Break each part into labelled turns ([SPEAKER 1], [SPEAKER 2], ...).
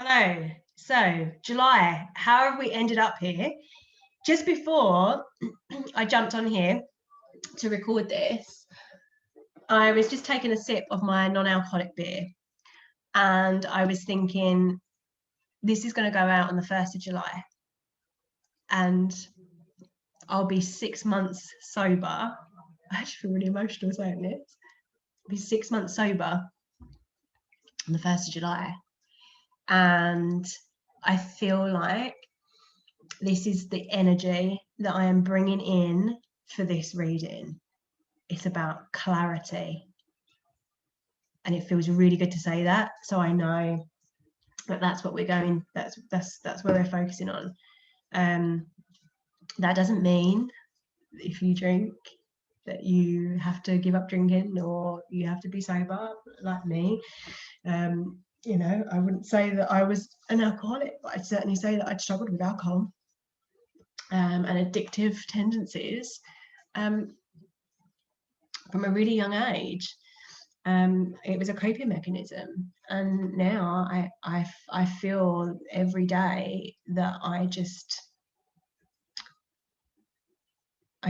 [SPEAKER 1] Hello. So, July, how have we ended up here? Just before I jumped on here to record this, I was just taking a sip of my non-alcoholic beer, and I was thinking, this is going to go out on the 1st of July, and I'll be 6 months sober. I actually feel really emotional saying this. I'll be 6 months sober on the 1st of July. And I feel like this is the energy that I am bringing in for this reading. It's about clarity. And it feels really good to say that. So I know that that's what we're going, that's where we're focusing on. That doesn't mean if you drink that you have to give up drinking or you have to be sober like me. You know, I wouldn't say that I was an alcoholic, but I'd certainly say that I'd struggled with alcohol and addictive tendencies from a really young age. It was a coping mechanism, and now I feel every day that I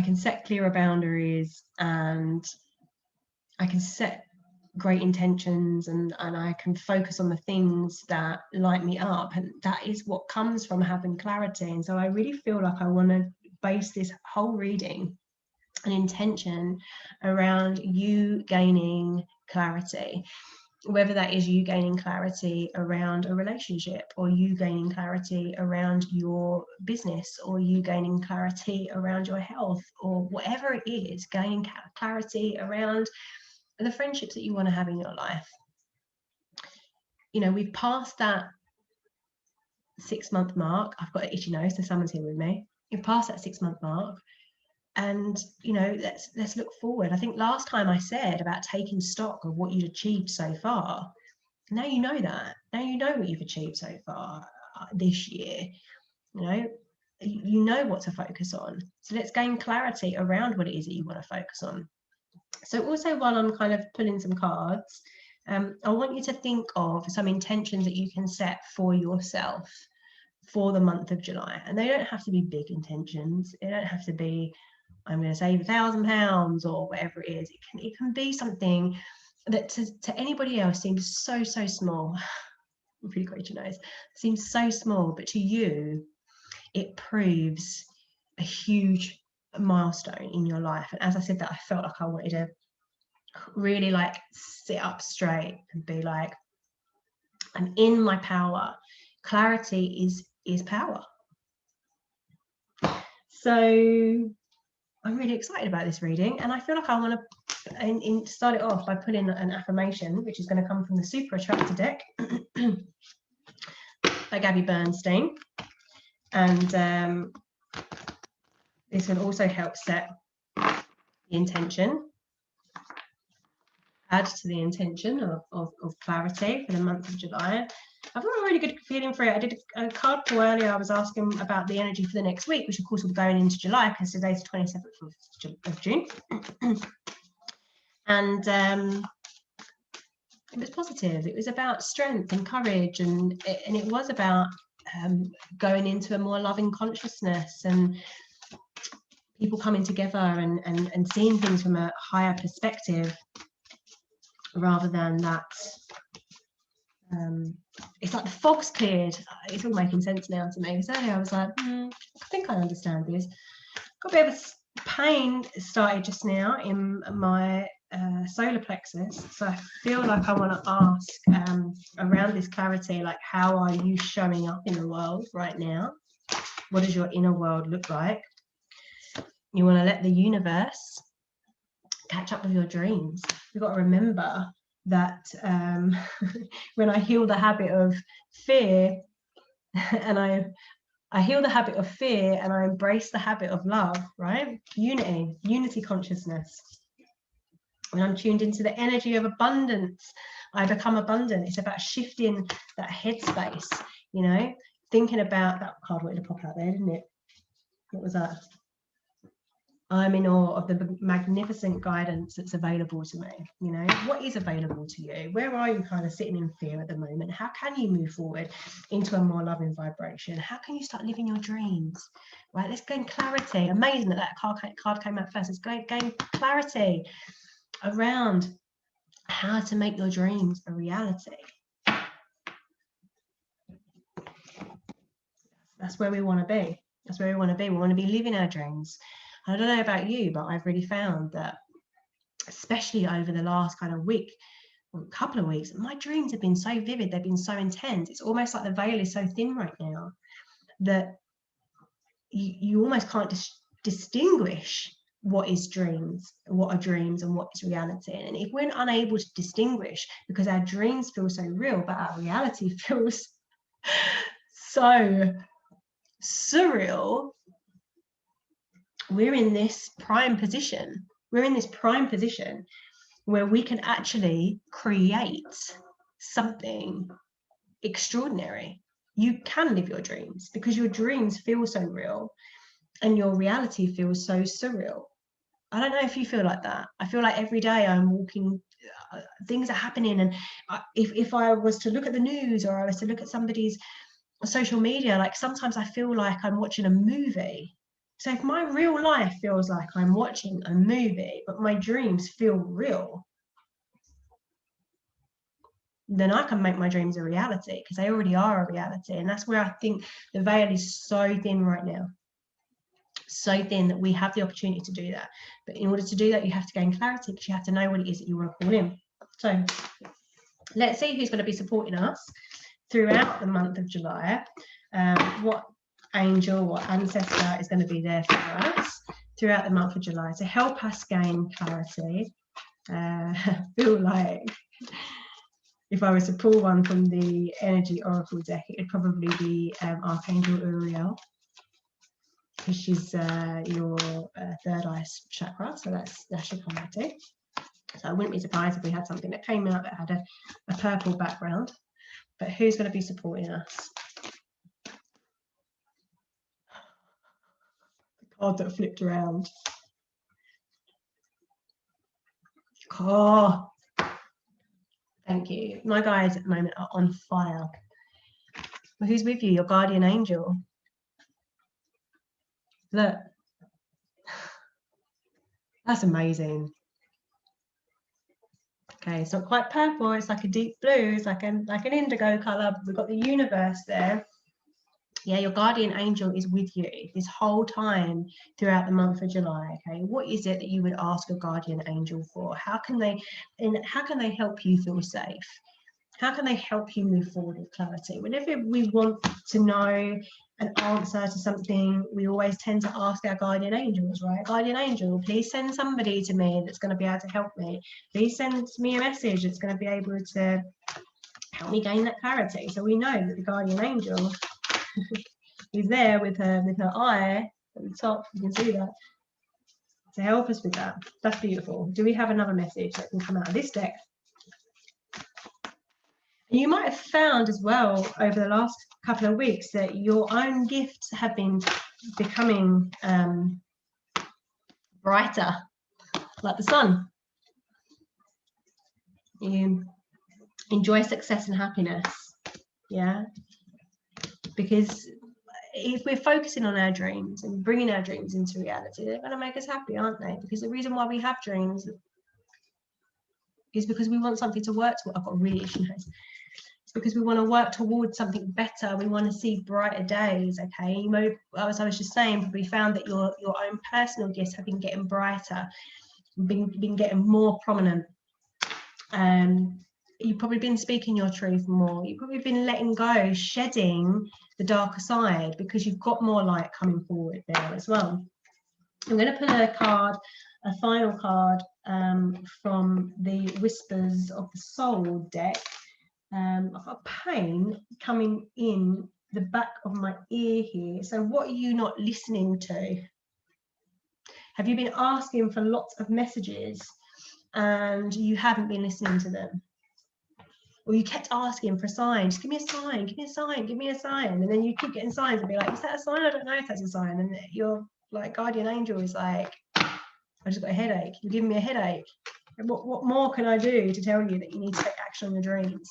[SPEAKER 1] can set clearer boundaries, and I can set great intentions, and I can focus on the things that light me up, and that is what comes from having clarity. And so I really feel like I want to base this whole reading an intention around you gaining clarity, whether that is you gaining clarity around a relationship, or you gaining clarity around your business, or you gaining clarity around your health, or whatever it is, gaining clarity around the friendships that you want to have in your life. You know, we've passed that 6 month mark. I've got an itchy nose, so someone's here with me. We've passed that 6 month mark. And, you know, let's look forward. I think last time I said about taking stock of what you'd achieved so far. Now you know that. Now you know what you've achieved so far this year. You know what to focus on. So let's gain clarity around what it is that you want to focus on. So also, while I'm kind of pulling some cards, I want you to think of some intentions that you can set for yourself for the month of July. And they don't have to be big intentions. They don't have to be, I'm going to save £1,000 or whatever it is. It can be something that to anybody else seems so small. I'm pretty great, you know, it seems so small, but to you, it proves a huge milestone in your life. And as I said that, I felt like I wanted to really like sit up straight and be like, I'm in my power. Clarity is power. So I'm really excited about this reading, and I feel like I want to start it off by putting an affirmation, which is going to come from the Super Attractor deck by Gabby Bernstein. And this will also help set the intention, add to the intention of clarity for the month of July. I've got a really good feeling for it. I did a card pull earlier. I was asking about the energy for the next week, which of course will be going into July because today's the 27th of June. And it was positive. It was about strength and courage, and it was about going into a more loving consciousness and people coming together and seeing things from a higher perspective rather than that. It's like the fog's cleared. It's all making sense now to me. So earlier I was like, I think I understand this. Got a bit of pain started just now in my solar plexus. So I feel like I want to ask around this clarity, like, how are you showing up in the world right now? What does your inner world look like? You want to let the universe catch up with your dreams. You've got to remember that when I heal the habit of fear and I heal the habit of fear and I embrace the habit of love, right? Unity consciousness. When I'm tuned into the energy of abundance, I become abundant. It's about shifting that headspace, you know, thinking about that card wanted to pop out there, didn't it? What was that? I'm in awe of the magnificent guidance that's available to me. You know, what is available to you? Where are you kind of sitting in fear at the moment? How can you move forward into a more loving vibration? How can you start living your dreams? Right, let's gain clarity. Amazing that card came out first. Let's gain clarity around how to make your dreams a reality. That's where we want to be. That's where we want to be. We want to be living our dreams. I don't know about you, but I've really found that, especially over the last kind of week or couple of weeks, my dreams have been so vivid. They've been so intense. It's almost like the veil is so thin right now that you almost can't distinguish what is dreams, what are dreams, and what is reality. And if we're unable to distinguish, because our dreams feel so real, but our reality feels so surreal, we're in this prime position. We're in this prime position where we can actually create something extraordinary. You can live your dreams because your dreams feel so real and your reality feels so surreal. I don't know if you feel like that. I feel like every day I'm walking, things are happening, and if I was to look at the news or I was to look at somebody's social media, like sometimes I feel like I'm watching a movie. So if my real life feels like I'm watching a movie, but my dreams feel real, then I can make my dreams a reality because they already are a reality. And that's where I think the veil is so thin right now. So thin that we have the opportunity to do that. But in order to do that, you have to gain clarity because you have to know what it is that you want to call in. So let's see who's going to be supporting us throughout the month of July. What angel, what ancestor is going to be there for us throughout the month of July to help us gain clarity. I feel like if I was to pull one from the energy oracle deck, it would probably be Archangel Uriel, because she's your third eye chakra, so that's your clarity. So I wouldn't be surprised if we had something that came out that had a purple background. But who's going to be supporting us? Card that flipped around. Oh, thank you. My guides at the moment are on fire. Well, who's with you? Your guardian angel. Look, that's amazing. Okay, it's not quite purple. It's like a deep blue. It's like an indigo color. We've got the universe there. Yeah, your guardian angel is with you this whole time throughout the month of July. Okay, what is it that you would ask a guardian angel for? How can they help you feel safe? How can they help you move forward with clarity? Whenever we want to know an answer to something, we always tend to ask our guardian angels, right? Guardian angel, please send somebody to me that's going to be able to help me. Please send me a message that's going to be able to help me gain that clarity. So we know that the guardian angel is there with her eye at the top. You can see that, to help us with that. That's beautiful. Do we have another message that can come out of this deck? And you might have found as well over the last couple of weeks that your own gifts have been becoming brighter, like the sun. You enjoy success and happiness, yeah, because if we're focusing on our dreams and bringing our dreams into reality, they're going to make us happy, aren't they? Because the reason why we have dreams is because we want something to work towards. I've got a really itchy nose. It's because we want to work towards something better. We want to see brighter days. Okay, you know, as I was just saying, we found that your own personal gifts have been getting brighter, been getting more prominent. You've probably been speaking your truth more. You've probably been letting go, shedding the darker side, because you've got more light coming forward there as well. I'm going to pull a final card from the Whispers of the Soul deck. I've got a pain coming in the back of my ear here. So what are you not listening to? Have you been asking for lots of messages and you haven't been listening to them? Or you kept asking for signs, give me a sign, give me a sign, give me a sign. And then you keep getting signs and be like, is that a sign? I don't know if that's a sign. And your like guardian angel is like, I just got a headache. You're giving me a headache. What more can I do to tell you that you need to take action on your dreams?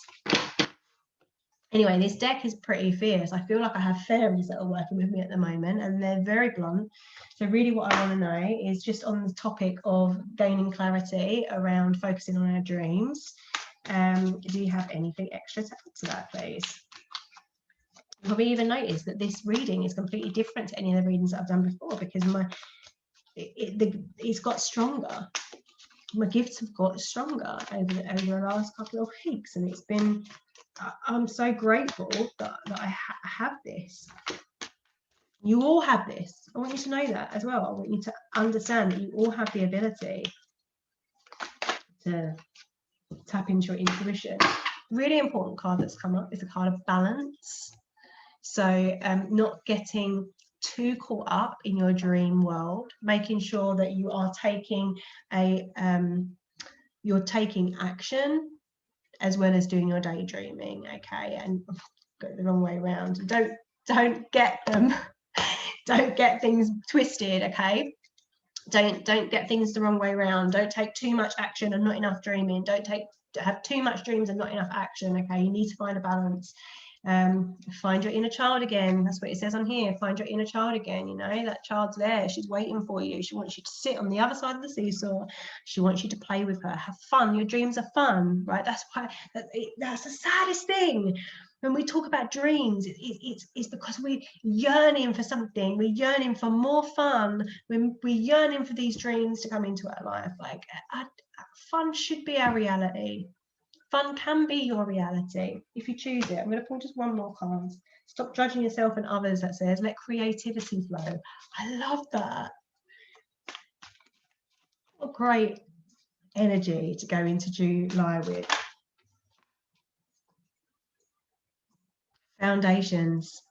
[SPEAKER 1] Anyway, this deck is pretty fierce. I feel like I have fairies that are working with me at the moment, and they're very blunt. So really what I want to know is just on the topic of gaining clarity around focusing on our dreams. Do you have anything extra to add to that, please? You'll probably even notice that this reading is completely different to any of the readings that I've done before, because it's got stronger. My gifts have got stronger over the last couple of weeks, and it's been, I'm so grateful that I have this. You all have this. I want you to know that as well. I want you to understand that you all have the ability to tap into your intuition. Really important card that's come up is a card of balance. So not getting too caught up in your dream world, making sure that you are taking you're taking action as well as doing your daydreaming, okay? And go the wrong way around. Don't get them. Don't get things twisted, okay? Don't get things the wrong way around. Don't take too much action and not enough dreaming. Don't have too much dreams and not enough action, okay? You need to find a balance. Find your inner child again. That's what it says on here. Find your inner child again. You know, that child's there. She's waiting for you. She wants you to sit on the other side of the seesaw. She wants you to play with her. Have fun. Your dreams are fun, right? That's why that's the saddest thing. When we talk about dreams, it's because we're yearning for something. We're yearning for more fun. We're yearning for these dreams to come into our life. Like, fun should be our reality. Fun can be your reality if you choose it. I'm going to pull just one more card. Stop judging yourself and others, that says, let creativity flow. I love that. What great energy to go into July with. Foundations.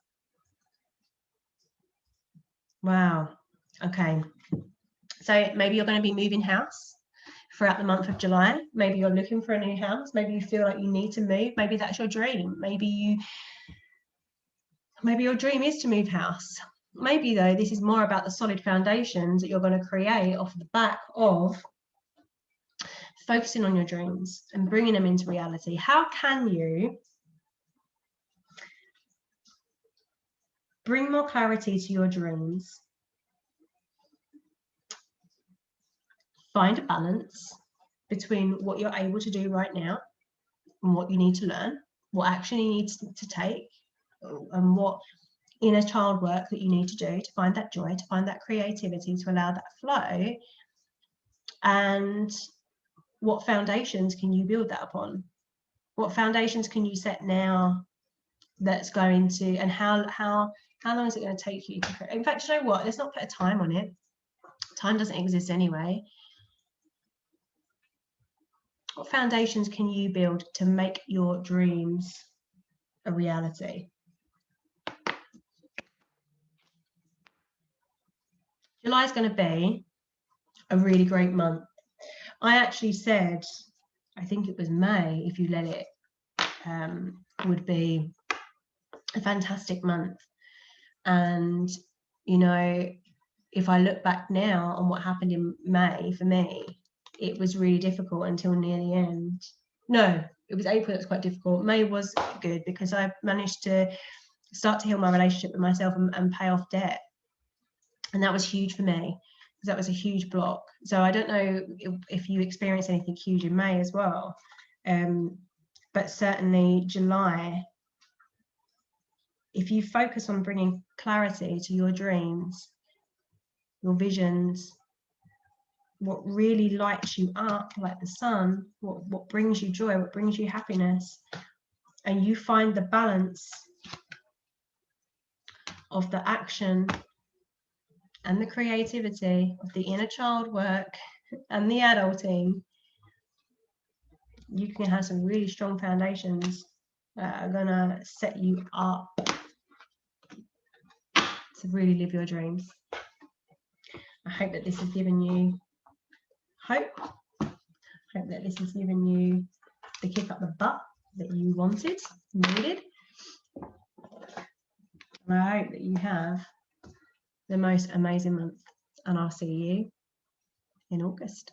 [SPEAKER 1] Wow. Okay. So maybe you're going to be moving house throughout the month of July. Maybe you're looking for a new house. Maybe you feel like you need to move. Maybe that's your dream. Maybe your dream is to move house. Maybe though, this is more about the solid foundations that you're going to create off the back of focusing on your dreams and bringing them into reality. How can you bring more clarity to your dreams? Find a balance between what you're able to do right now and what you need to learn, what action you need to take, and what inner child work that you need to do to find that joy, to find that creativity, to allow that flow. And what foundations can you build that upon? What foundations can you set now that's going to, and how long is it going to take you to create? In fact, you know what? Let's not put a time on it. Time doesn't exist anyway. What foundations can you build to make your dreams a reality? July is going to be a really great month. I actually said, I think it was May, if you let it, would be a fantastic month. And, you know, if I look back now on what happened in May, for me, it was really difficult until near the end. No, it was April that was quite difficult. May was good because I managed to start to heal my relationship with myself and pay off debt. And that was huge for me because that was a huge block. So I don't know if you experienced anything huge in May as well. But certainly July, if you focus on bringing clarity to your dreams, your visions, what really lights you up like the sun, what brings you joy, what brings you happiness, and you find the balance of the action and the creativity of the inner child work and the adulting, you can have some really strong foundations that are gonna set you up to really live your dreams. I hope that this has given you hope. I hope that this has given you the kick up the butt that you wanted, needed. And I hope that you have the most amazing month. And I'll see you in August.